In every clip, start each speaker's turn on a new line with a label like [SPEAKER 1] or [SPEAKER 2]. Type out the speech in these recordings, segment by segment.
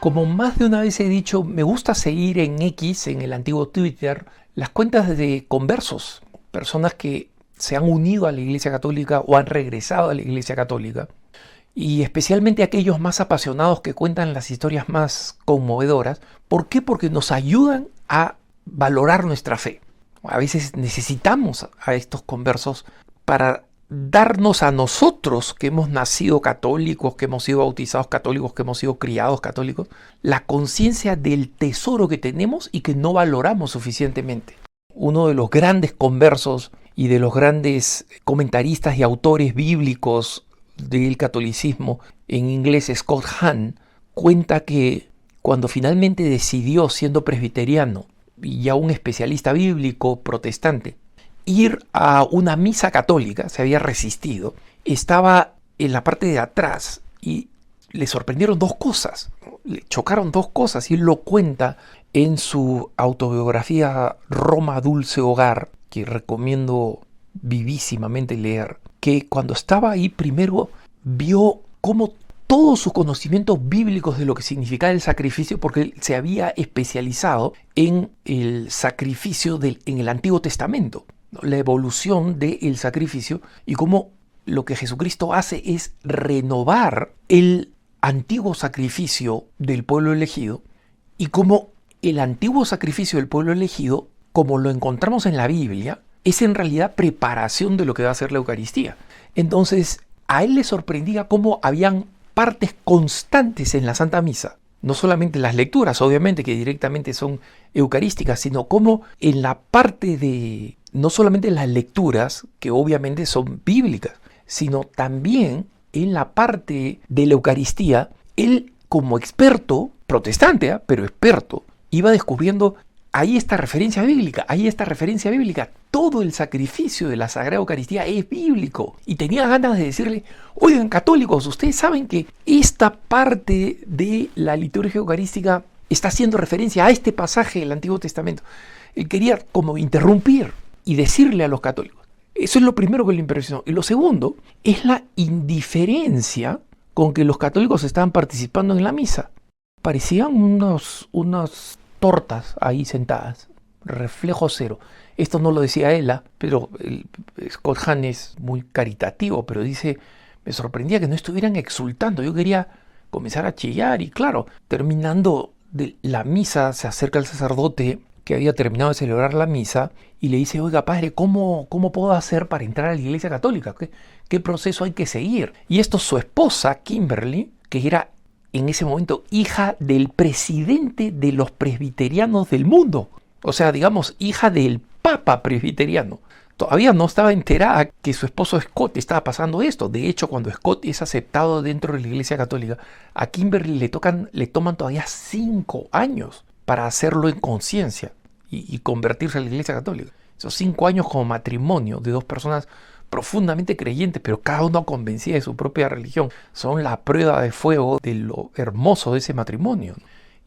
[SPEAKER 1] Como más de una vez he dicho, me gusta seguir en X, en el antiguo Twitter, las cuentas de conversos, personas que se han unido a la Iglesia Católica o han regresado a la Iglesia Católica, y especialmente aquellos más apasionados que cuentan las historias más conmovedoras. ¿Por qué? Porque nos ayudan a valorar nuestra fe. A veces necesitamos a estos conversos para darnos a nosotros, que hemos nacido católicos, que hemos sido bautizados católicos, que hemos sido criados católicos, la conciencia del tesoro que tenemos y que no valoramos suficientemente. Uno de los grandes conversos y de los grandes comentaristas y autores bíblicos del catolicismo en inglés, Scott Hahn, cuenta que cuando finalmente decidió, siendo presbiteriano y ya un especialista bíblico protestante, ir a una misa católica, se había resistido, estaba en la parte de atrás y le sorprendieron dos cosas, le chocaron dos cosas, y él lo cuenta en su autobiografía Roma Dulce Hogar, que recomiendo vivísimamente leer, que cuando estaba ahí primero vio cómo todos sus conocimientos bíblicos de lo que significaba el sacrificio, porque él se había especializado en el sacrificio en el Antiguo Testamento, la evolución del sacrificio y cómo lo que Jesucristo hace es renovar el antiguo sacrificio del pueblo elegido, y cómo el antiguo sacrificio del pueblo elegido, como lo encontramos en la Biblia, es en realidad preparación de lo que va a ser la Eucaristía. Entonces, a él le sorprendía cómo habían partes constantes en la Santa Misa, no solamente las lecturas, obviamente, que directamente son eucarísticas, sino cómo en la parte de no solamente las lecturas, que obviamente son bíblicas, sino también en la parte de la Eucaristía, él como experto, protestante, pero experto, iba descubriendo, ahí está referencia bíblica, ahí está referencia bíblica, todo el sacrificio de la Sagrada Eucaristía es bíblico. Y tenía ganas de decirle, oigan católicos, ustedes saben que esta parte de la liturgia eucarística está haciendo referencia a este pasaje del Antiguo Testamento. Él quería como interrumpir y decirle a los católicos. Eso es lo primero que le impresionó. Y lo segundo es la indiferencia con que los católicos estaban participando en la misa. Parecían unas tortas ahí sentadas, reflejo cero. Esto no lo decía ella, pero Scott Hahn es muy caritativo, pero dice, me sorprendía que no estuvieran exultando. Yo quería comenzar a chillar y claro, terminando de la misa, se acerca el sacerdote que había terminado de celebrar la misa y le dice, oiga padre, ¿cómo puedo hacer para entrar a la Iglesia Católica? ¿Qué proceso hay que seguir? Y esto su esposa, Kimberly, que era en ese momento hija del presidente de los presbiterianos del mundo, o sea, digamos, hija del papa presbiteriano, todavía no estaba enterada que su esposo Scott estaba pasando esto. De hecho, cuando Scott es aceptado dentro de la Iglesia Católica, a Kimberly le toman todavía 5 años para hacerlo en conciencia y convertirse a la Iglesia Católica. Esos 5 años como matrimonio de dos personas profundamente creyentes, pero cada uno convencida de su propia religión, son la prueba de fuego de lo hermoso de ese matrimonio.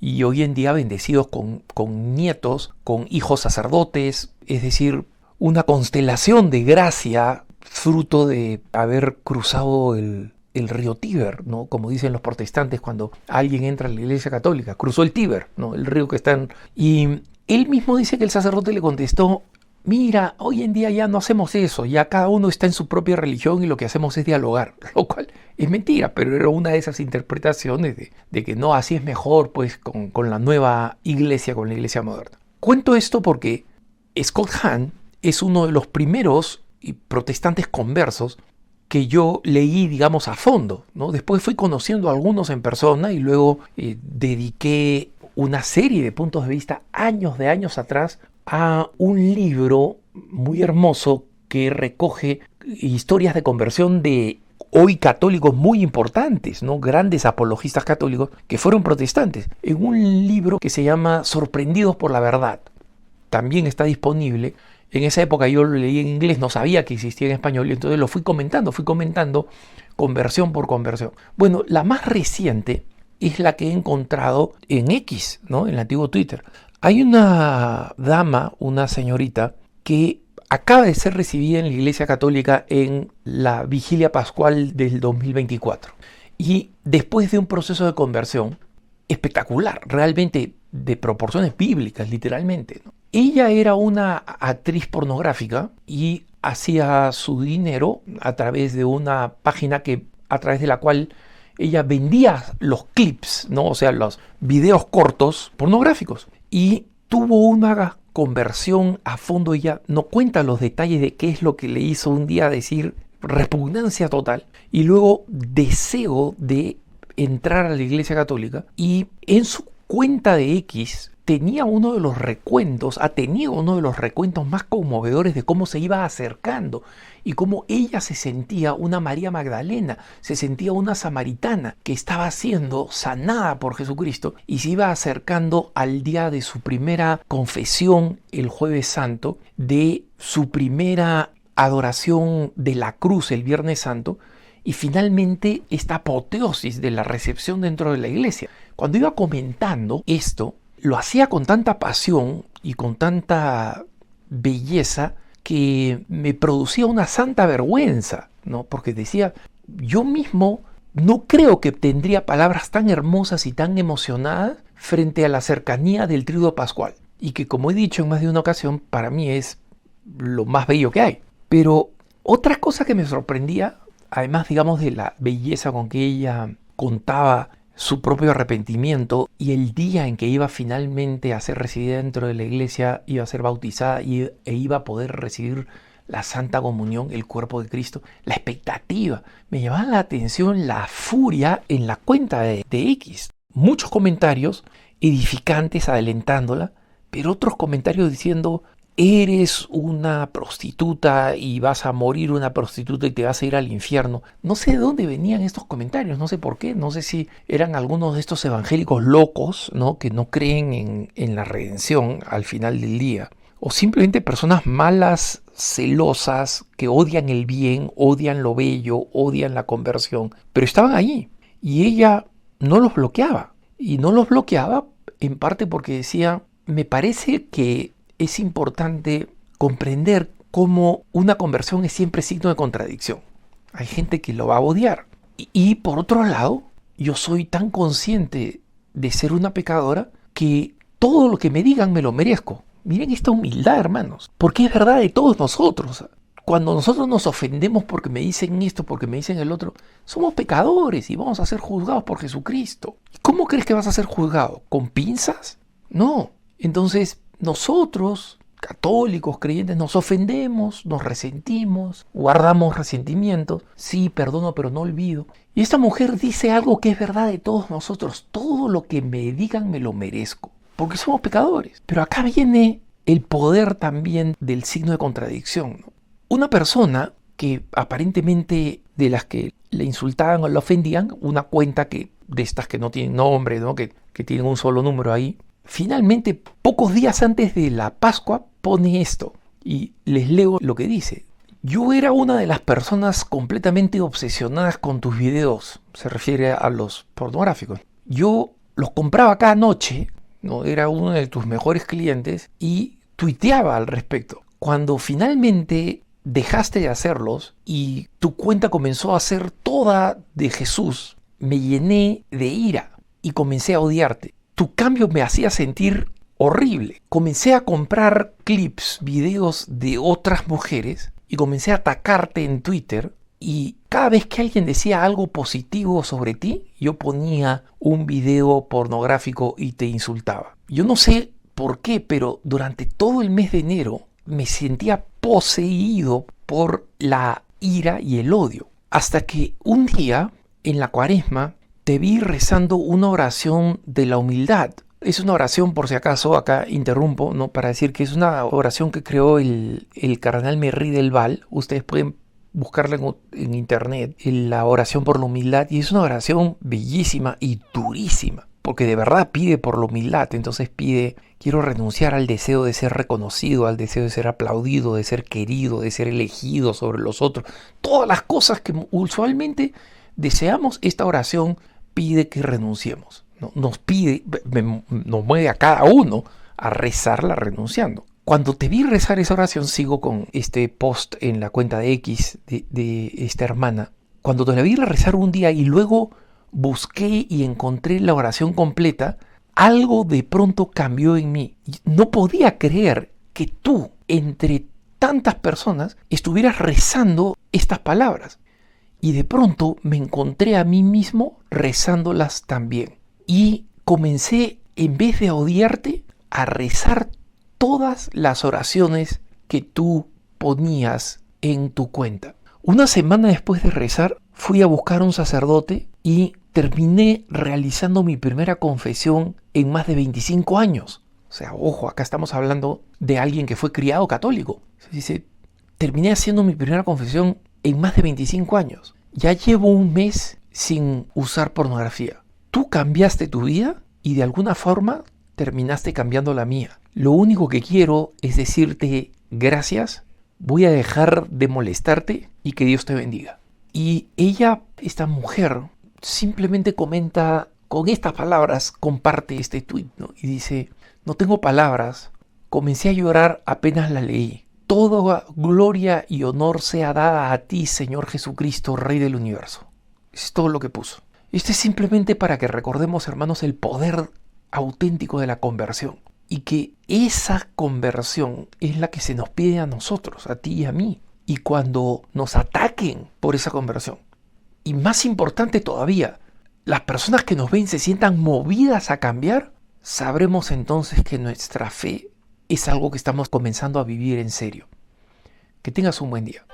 [SPEAKER 1] Y hoy en día bendecidos con nietos, con hijos sacerdotes, es decir, una constelación de gracia fruto de haber cruzado el río Tíber, ¿no? Como dicen los protestantes cuando alguien entra a la Iglesia Católica, cruzó el Tíber, ¿no? El río que está en... Y él mismo dice que el sacerdote le contestó, mira, hoy en día ya no hacemos eso, ya cada uno está en su propia religión y lo que hacemos es dialogar, lo cual es mentira, pero era una de esas interpretaciones de que no, así es mejor pues con la nueva iglesia, con la iglesia moderna. Cuento esto porque Scott Hahn es uno de los primeros protestantes conversos que yo leí, digamos, a fondo, ¿no? Después fui conociendo a algunos en persona y luego dediqué una serie de puntos de vista de años atrás a un libro muy hermoso que recoge historias de conversión de hoy católicos muy importantes, ¿no? Grandes apologistas católicos que fueron protestantes, en un libro que se llama Sorprendidos por la Verdad. También está disponible. En esa época yo lo leí en inglés, no sabía que existía en español, y entonces lo fui comentando conversión por conversión. Bueno, la más reciente es la que he encontrado en X, ¿no? En el antiguo Twitter. Hay una dama, una señorita, que acaba de ser recibida en la Iglesia Católica en la Vigilia Pascual del 2024. Y después de un proceso de conversión, espectacular, realmente de proporciones bíblicas, literalmente, ¿no? Ella era una actriz pornográfica y hacía su dinero a través de una página a través de la cual ella vendía los clips, ¿no? O sea, los videos cortos pornográficos. Y tuvo una conversión a fondo. Ella no cuenta los detalles de qué es lo que le hizo un día decir repugnancia total y luego deseo de entrar a la Iglesia Católica. Y en su cuenta de X tenía ha tenido uno de los recuentos más conmovedores de cómo se iba acercando y cómo ella se sentía una María Magdalena, se sentía una samaritana que estaba siendo sanada por Jesucristo y se iba acercando al día de su primera confesión el Jueves Santo, de su primera adoración de la cruz el Viernes Santo y finalmente esta apoteosis de la recepción dentro de la iglesia. Cuando iba comentando esto, lo hacía con tanta pasión y con tanta belleza que me producía una santa vergüenza, ¿no? Porque decía, yo mismo no creo que tendría palabras tan hermosas y tan emocionadas frente a la cercanía del Tríodo Pascual. Y que, como he dicho en más de una ocasión, para mí es lo más bello que hay. Pero otra cosa que me sorprendía, además, digamos, de la belleza con que ella contaba su propio arrepentimiento y el día en que iba finalmente a ser recibida dentro de la iglesia, iba a ser bautizada e iba a poder recibir la Santa Comunión, el cuerpo de Cristo, la expectativa. Me llamaba la atención la furia en la cuenta de X. Muchos comentarios edificantes adelantándola, pero otros comentarios diciendo, eres una prostituta y vas a morir una prostituta y te vas a ir al infierno. No sé de dónde venían estos comentarios, no sé por qué, no sé si eran algunos de estos evangélicos locos, ¿no? Que no creen en la redención al final del día, o simplemente personas malas, celosas, que odian el bien, odian lo bello, odian la conversión, pero estaban allí y ella no los bloqueaba. Y no los bloqueaba en parte porque decía, me parece que es importante comprender cómo una conversión es siempre signo de contradicción. Hay gente que lo va a odiar. Y por otro lado, yo soy tan consciente de ser una pecadora que todo lo que me digan me lo merezco. Miren esta humildad, hermanos, porque es verdad de todos nosotros. Cuando nosotros nos ofendemos porque me dicen esto, porque me dicen el otro, somos pecadores y vamos a ser juzgados por Jesucristo. ¿Cómo crees que vas a ser juzgado? ¿Con pinzas? No. Entonces, nosotros, católicos, creyentes, nos ofendemos, nos resentimos, guardamos resentimientos. Sí, perdono, pero no olvido. Y esta mujer dice algo que es verdad de todos nosotros. Todo lo que me digan me lo merezco, porque somos pecadores. Pero acá viene el poder también del signo de contradicción, ¿no? Una persona que aparentemente de las que le insultaban o le ofendían, una cuenta de estas que no tienen nombre, ¿no? que tienen un solo número ahí, finalmente, pocos días antes de la Pascua, pone esto. Y les leo lo que dice. Yo era una de las personas completamente obsesionadas con tus videos. Se refiere a los pornográficos. Yo los compraba cada noche, ¿no? Era uno de tus mejores clientes y tuiteaba al respecto. Cuando finalmente dejaste de hacerlos y tu cuenta comenzó a ser toda de Jesús, me llené de ira y comencé a odiarte. Tu cambio me hacía sentir horrible. Comencé a comprar clips, videos de otras mujeres y comencé a atacarte en Twitter. Y cada vez que alguien decía algo positivo sobre ti, yo ponía un video pornográfico y te insultaba. Yo no sé por qué, pero durante todo el mes de enero me sentía poseído por la ira y el odio. Hasta que un día, en la Cuaresma, te vi rezando una oración de la humildad. Es una oración, por si acaso, acá interrumpo, ¿no? Para decir que es una oración que creó el cardenal Merri del Val. Ustedes pueden buscarla en internet, la oración por la humildad, y es una oración bellísima y durísima, porque de verdad pide por la humildad. Entonces pide, quiero renunciar al deseo de ser reconocido, al deseo de ser aplaudido, de ser querido, de ser elegido sobre los otros. Todas las cosas que usualmente deseamos. Esta oración pide que renunciemos, ¿no? Nos mueve a cada uno a rezarla renunciando. Cuando te vi rezar esa oración, sigo con este post en la cuenta de X de esta hermana. Cuando te la vi rezar un día y luego busqué y encontré la oración completa, algo de pronto cambió en mí. No podía creer que tú, entre tantas personas, estuvieras rezando estas palabras. Y de pronto me encontré a mí mismo rezándolas también. Y comencé, en vez de odiarte, a rezar todas las oraciones que tú ponías en tu cuenta. Una semana después de rezar, fui a buscar a un sacerdote y terminé realizando mi primera confesión en más de 25 años. O sea, ojo, acá estamos hablando de alguien que fue criado católico. Dice, terminé haciendo mi primera confesión en más de 25 años. Ya llevo un mes sin usar pornografía. Tú cambiaste tu vida y de alguna forma terminaste cambiando la mía. Lo único que quiero es decirte gracias, voy a dejar de molestarte y que Dios te bendiga. Y ella, esta mujer, simplemente comenta con estas palabras, comparte este tuit, ¿no? Y dice, no tengo palabras, comencé a llorar apenas la leí. Toda gloria y honor sea dada a ti, Señor Jesucristo, Rey del universo. Es todo lo que puso. Esto es simplemente para que recordemos, hermanos, el poder auténtico de la conversión. Y que esa conversión es la que se nos pide a nosotros, a ti y a mí. Y cuando nos ataquen por esa conversión, y más importante todavía, las personas que nos ven se sientan movidas a cambiar, sabremos entonces que nuestra fe es algo que estamos comenzando a vivir en serio. Que tengas un buen día.